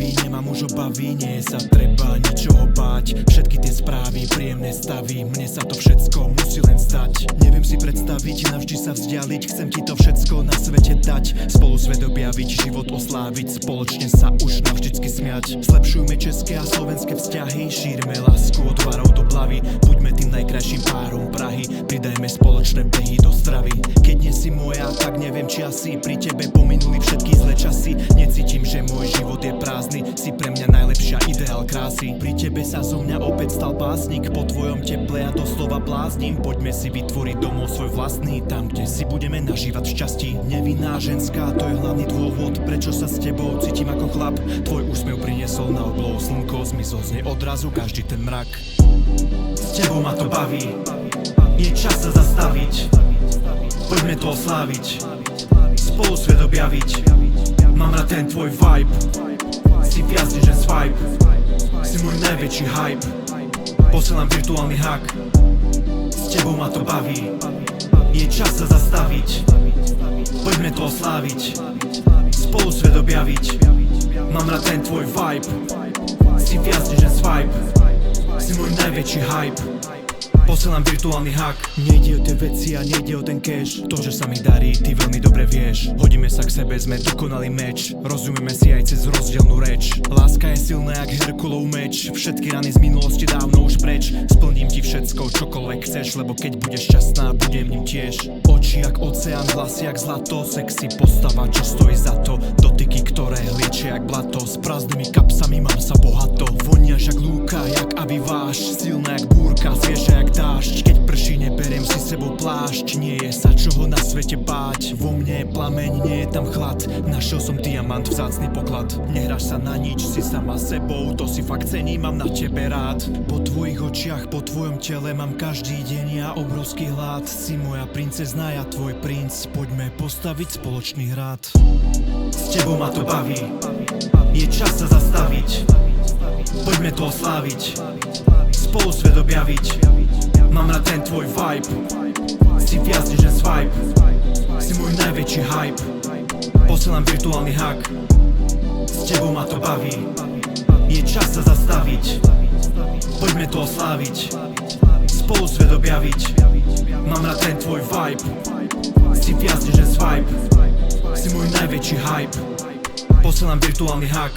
Nemám už obavy, nie sa treba ničoho báť. Všetky tie správy, príjemné stavy, mne sa to všetko musí len stať. Neviem si predstaviť, navždy sa vzdialiť, chcem ti to všetko na svete dať. Spolu svet objaviť, život osláviť, spoločne sa už navždycky smiať. Zlepšujme české a slovenské vzťahy, šírme lásku od varov do plavy. Buďme tým najkrajším párom Prahy, pridajme spoločné behy do stravy. Keď nie si moja, tak neviem, či asi pri tebe pominuli všetky zlé časy. Necítim, že môj život je prázdny, si pre mňa najlepšia ideál krásy. Pri tebe sa zo mňa opäť stal básnik, po tvojom teple ja doslova blázním. Poďme si vytvoriť domov svoj vlastný, tam kde si budeme nažívať v šťastí. Nevinná ženská, to je hlavný dôvod, prečo sa s tebou cítim ako chlap. Tvoj úsmev priniesol na oblov slnko, zmizol z nej odrazu každý ten mrak. S tebou ma to baví, je čas sa zastaviť, poďme to osláviť, spolu svet objaviť. Mám rád ten tvoj vibe, si viac než len swipe, si môj najväčší hype, posielam virtuálny hack. S tebou ma to baví, je čas sa zastaviť, poďme to osláviť, spolu svet objaviť. Mám rád ten tvoj vibe, si viac než len swipe, si môj najväčší hype, posielam virtuálny hack. Nejde o tie veci a nejde o ten cash, to, že sa mi darí, ty veľmi dobre vieš. Hodíme sa k sebe, sme dokonalý meč, rozumieme si aj cez rozdielnú reč. Láska je silná jak Herkulov meč, všetky rany z minulosti dávno už preč. Splním ti všetko, čokoľvek chceš, lebo keď budeš šťastná, budem ním tiež. Oči jak oceán, vlasy jak zlato, sexy postava, čo stojí za to. Dotyky, ktoré liečia jak blato, s prázdnymi kapsami mám sa bohato. Voniaš jak lúka, jak aviváš, silná jak búrka, svieža jak dážď. Keď prší, neberiem si sebou plášť, nie je sa čoho na svete báť. Vo mne je plameň, nie je tam chlad, našiel som diamant, vzácny poklad. Nehráš sa na nič, si sama sebou, to si fakt cením, mám na tebe rád. Po tvojich očiach, po tvojom tele mám každý deň ja obrovský hlad. Si moja princezna, ja tvoj princ, poďme postaviť spoločný hrad. S tebou ma to baví, je čas sa zastaviť, poďme to osláviť, spolu svet objaviť. Mám rád ten tvoj vibe, si viac než len swipe, si môj najväčší hype, posielam virtuálny hack. S tebou ma to baví, je čas sa zastaviť, poďme to osláviť, spolu svet objaviť. Mám rád ten tvoj vibe, si viac než len swipe, si môj najväčší hype, posielam virtuálny hack.